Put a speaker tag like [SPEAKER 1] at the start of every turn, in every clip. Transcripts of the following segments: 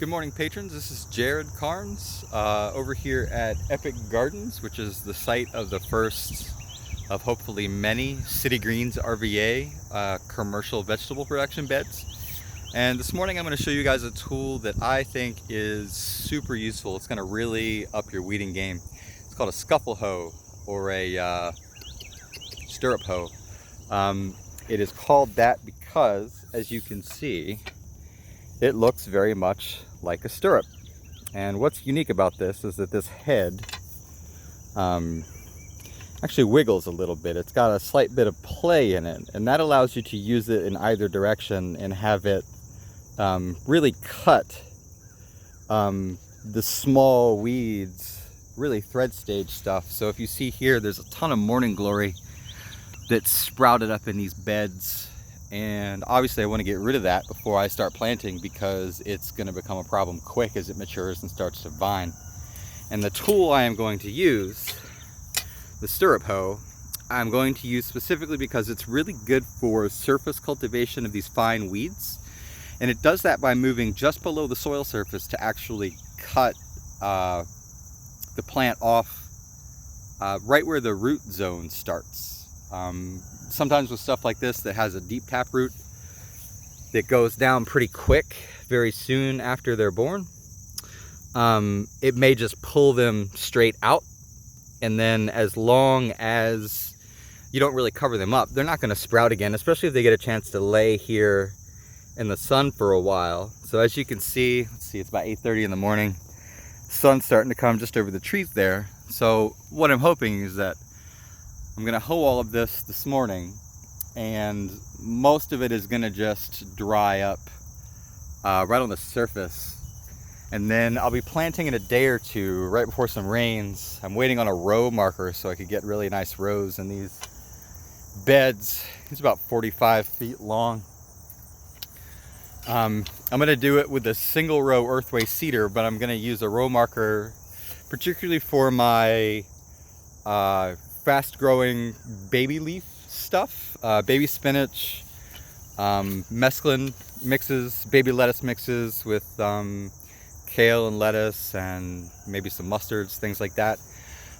[SPEAKER 1] Good morning, patrons. This is Jared Carnes over here at Epic Gardens, which is the site of the first of hopefully many City Greens RVA commercial vegetable production beds. And this morning I'm going to show you guys a tool that I think is super useful. It's going to really up your weeding game. It's called a Scuffle hoe or a Stirrup hoe. It is called that because, as you can see, it looks very much like a stirrup. And what's unique about this is that this head actually wiggles a little bit. It's got a slight bit of play in it, and that allows you to use it in either direction and have it really cut the small weeds, really thread stage stuff. So if you see here, there's a ton of morning glory that's sprouted up in these beds. And obviously I want to get rid of that before I start planting because it's going to become a problem quick as it matures and starts to vine. And the tool I am going to use, the Stirrup hoe, I'm going to use specifically because it's really good for surface cultivation of these fine weeds. And it does that by moving just below the soil surface to actually cut the plant off right where the root zone starts. Sometimes with stuff like this that has a deep tap root that goes down pretty quick very soon after they're born, it may just pull them straight out, and then as long as you don't really cover them up, they're not going to sprout again, especially if they get a chance to lay here in the sun for a while. So as you can see, let's see, it's about 8:30 in the morning. Sun's starting to come just over the trees there. So what I'm hoping is that I'm gonna hoe all of this morning, and most of it is gonna just dry up right on the surface. And then I'll be planting in a day or two right before some rains. I'm waiting on a row marker so I could get really nice rows in these beds. It's about 45 feet long. I'm gonna do it with a single row earthway cedar, but I'm gonna use a row marker particularly for my fast growing baby leaf stuff, baby spinach, mesclun mixes, baby lettuce mixes with kale and lettuce and maybe some mustards, things like that.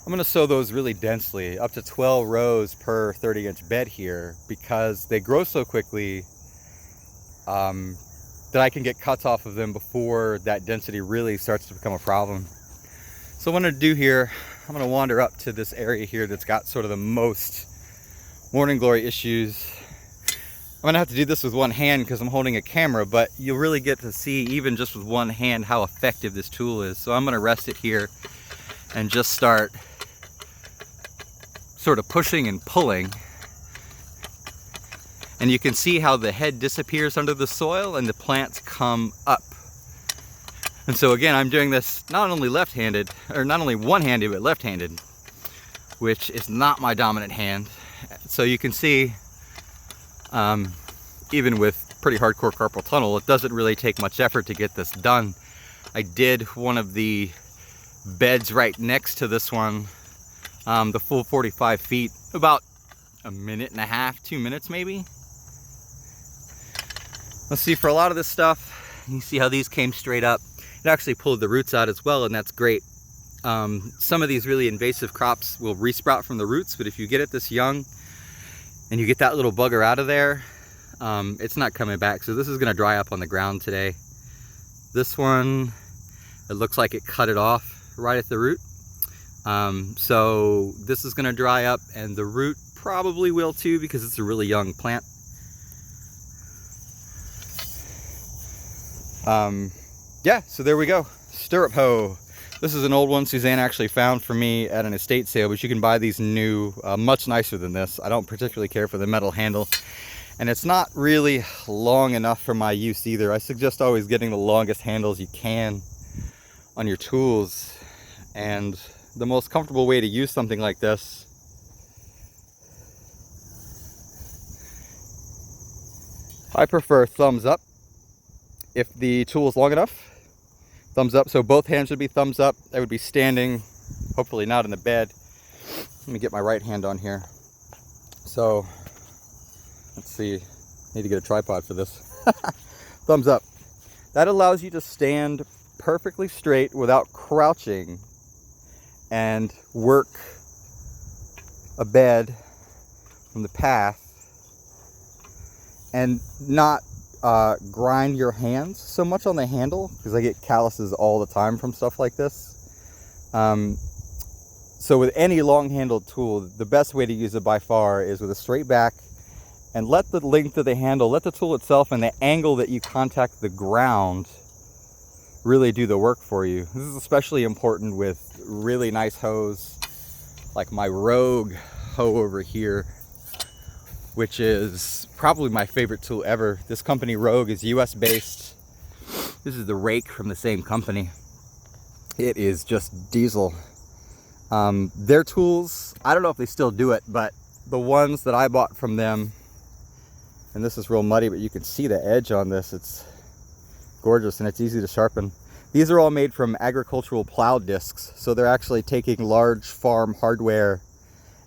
[SPEAKER 1] I'm going to sow those really densely, up to 12 rows per 30-inch bed here, because they grow so quickly that I can get cuts off of them before that density really starts to become a problem. So what I'm going to do here, I'm going to wander up to this area here that's got sort of the most morning glory issues. I'm going to have to do this with one hand because I'm holding a camera, but you'll really get to see even just with one hand how effective this tool is. So I'm going to rest it here and just start sort of pushing and pulling. And you can see how the head disappears under the soil and the plants come up. And so again, I'm doing this not only left-handed, or not only one-handed, but left-handed, which is not my dominant hand. So you can see, even with pretty hardcore carpal tunnel, it doesn't really take much effort to get this done. I did one of the beds right next to this one, the full 45 feet, about a minute and a half, 2 minutes maybe. Let's see, for a lot of this stuff, you see how these came straight up. It actually pulled the roots out as well, and that's great. Some of these really invasive crops will resprout from the roots, but if you get it this young and you get that little bugger out of there, it's not coming back. So this is gonna dry up on the ground today. This one, it looks like it cut it off right at the root. So this is gonna dry up, and the root probably will too because it's a really young plant. Yeah, so there we go. Stirrup hoe. This is an old one Suzanne actually found for me at an estate sale, but you can buy these new, much nicer than this. I don't particularly care for the metal handle, and it's not really long enough for my use either. I suggest always getting the longest handles you can on your tools, and the most comfortable way to use something like this I prefer thumbs up if the tool is long enough. Thumbs up, so both hands should be thumbs up. I would be standing, hopefully not in the bed. Let me get my right hand on here. So, let's see, need to get a tripod for this. Thumbs up. That allows you to stand perfectly straight without crouching and work a bed from the path and not grind your hands so much on the handle, because I get calluses all the time from stuff like this. So with any long-handled tool, the best way to use it by far is with a straight back, and let the length of the handle, let the tool itself and the angle that you contact the ground really do the work for you. This is especially important with really nice hoes, like my Rogue hoe over here, which is probably my favorite tool ever. This company Rogue is US based. This is the rake from the same company. It is just diesel. Their tools, I don't know if they still do it, but the ones that I bought from them, and this is real muddy, but you can see the edge on this. It's gorgeous and it's easy to sharpen. These are all made from agricultural plow discs, so they're actually taking large farm hardware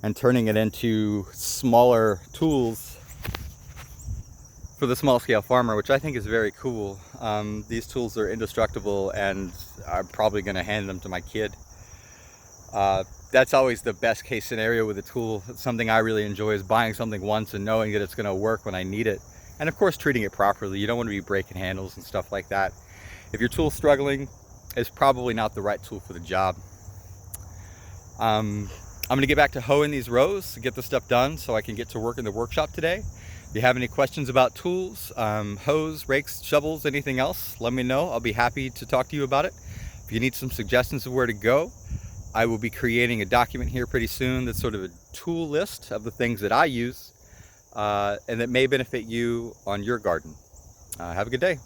[SPEAKER 1] and turning it into smaller tools for the small scale farmer, which I think is very cool. These tools are indestructible, and I'm probably going to hand them to my kid. That's always the best case scenario with a tool. It's something I really enjoy, is buying something once and knowing that it's going to work when I need it. And of course, treating it properly. You don't want to be breaking handles and stuff like that. If your tool's struggling, it's probably not the right tool for the job. I'm going to get back to hoeing these rows, get this stuff done so I can get to work in the workshop today. If you have any questions about tools, hoes, rakes, shovels, anything else, let me know. I'll be happy to talk to you about it. If you need some suggestions of where to go, I will be creating a document here pretty soon that's sort of a tool list of the things that I use and that may benefit you on your garden. Have a good day.